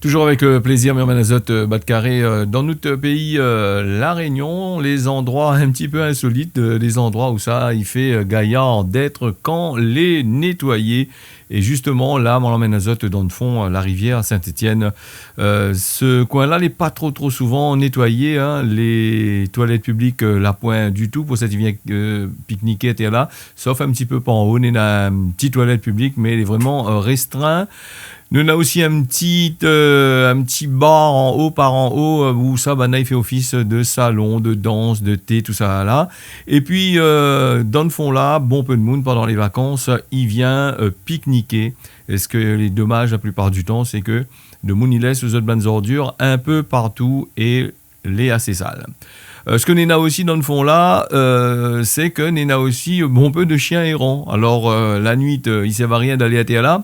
Toujours avec plaisir, Merman Azot, Bas-de-Carré, dans notre pays, La Réunion, les endroits un petit peu insolites, les endroits où ça, il fait gaillard d'être quand les nettoyer. Et justement, là, on l'emmène Azot dans le fond, la rivière Saint-Étienne. Ce coin-là n'est pas trop souvent nettoyé. Hein. Les toilettes publiques, la point du tout. Pour ça, il vient pique-niquer, et là. Sauf un petit peu pas en haut. On a une petite toilette publique, mais elle est vraiment restreinte. Nous avons aussi un petit bar par en haut, où ça, il fait office de salon, de danse, de thé, tout ça là. Et puis, dans le fond là, bon peu de monde pendant les vacances, il vient pique-niquer. Et ce que les dommages la plupart du temps, c'est que de monde il laisse aux autres bonnes ordures un peu partout et les assez sales. Ce que Néna aussi dans le fond là, c'est que Néna aussi bon peu de chiens errants. Alors la nuit, il ne sert à rien d'aller à terre là.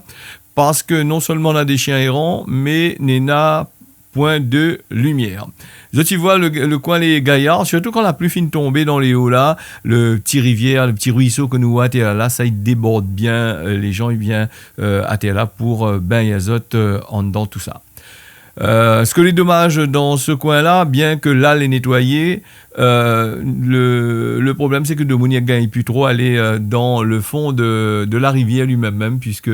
Parce que non seulement on a des chiens errants, mais n'a point de lumière. Tu vois le coin les gaillards, surtout quand la pluie finit de tomber dans les hauts là, le petit rivière, le petit ruisseau que nous voyons là, ça il déborde bien, les gens ils viennent à là pour bain azote en dedans tout ça. Ce que les dommages dans ce coin-là, bien que là les nettoyer, le problème c'est que de Mouniac gagne plus trop aller dans le fond de la rivière lui-même, puisque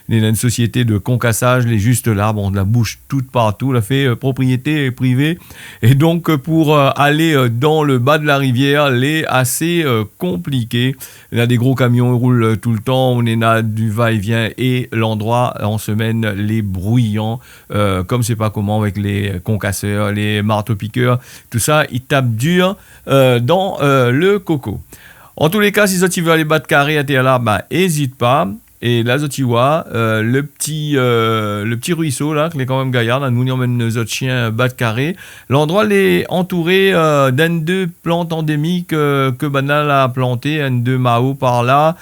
il y a une société de concassage, les juste là, bon, de la bouche toute partout, la fait propriété privée, et donc pour aller dans le bas de la rivière, les assez compliqué. Il y a des gros camions, ils roulent tout le temps, on est là du va-et-vient, et l'endroit en semaine les bruyants, comme c'est pas comment avec les concasseurs, les marteaux-piqueurs, tout ça, ils tapent dur dans le coco. En tous les cas, si tu veux aller battre carré à terre là, hésite pas. Et là, tu vois, le petit ruisseau là, qui est quand même gaillard, là, nous emmène nos autres chiens battre carré. L'endroit est entouré d'un deux plantes endémiques que Banal a planté, un deux mao par là.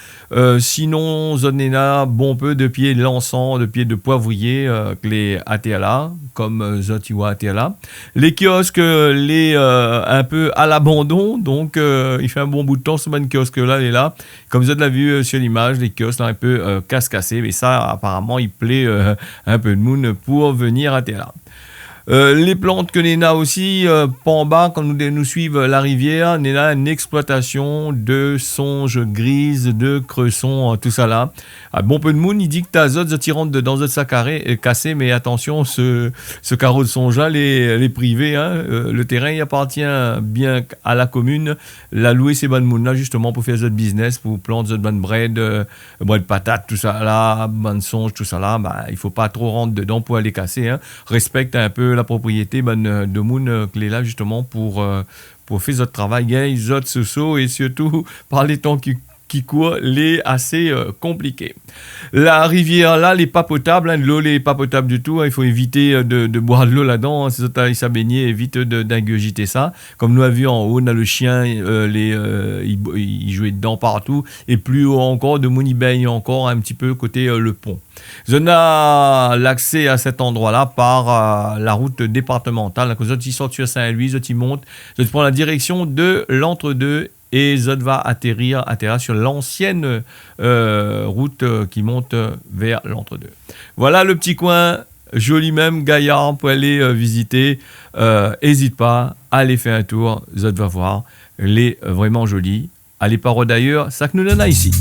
Sinon, Zonena, bon peu de pieds l'encens, de pieds de poivrier, que les ATLA, comme Zotiwa ATLA. Les kiosques, les un peu à l'abandon, donc il fait un bon bout de temps ce bon kiosque là, il est là. Comme vous avez vu sur l'image, les kiosques là un peu casse-cassé, mais ça apparemment il plaît un peu de monde pour venir à terre. Les plantes que Néna aussi, pas en bas, quand nous suivons la rivière, Néna a une exploitation de songes grises, de cresson, tout ça là. À bon peu de monde, il dit que t'as zot, tu rentres dans un sac cassé, mais attention, ce carreau de songe là, les privés, hein, le terrain il appartient bien à la commune. La louer ces bonnes mounes là, justement, pour faire zot business, pour planter zot bonne bread, bread patate, tout ça là, bonne songe, tout ça là, il faut pas trop rentrer dedans pour aller casser, hein. Respecte un peu la propriété de Moon qui est là justement pour faire notre travail, gagner notre soso et surtout par les temps qui courent, les assez compliqués. La rivière là, les pas potables, hein, l'eau n'est pas potable du tout, hein, il faut éviter de boire de l'eau là-dedans, hein, c'est ça, ça baigner, évite d'ingurgiter ça. Comme nous avons vu en haut, on a le chien, il jouait dedans partout, et plus haut encore, de Moon il baigne encore un petit peu côté le pont. On a l'accès à cet endroit-là par la route départementale. Quand ils sortent sur Saint-Louis, ils montent, ils prennent la direction de l'entre-deux et Zod va atterrir sur l'ancienne route qui monte vers l'entre-deux. Voilà le petit coin joli même, gaillard, pour aller visiter. N'hésite pas, allez faire un tour, Zod va voir. Elle est vraiment jolie. Allez pas d'ailleurs, ça que nous donne ici.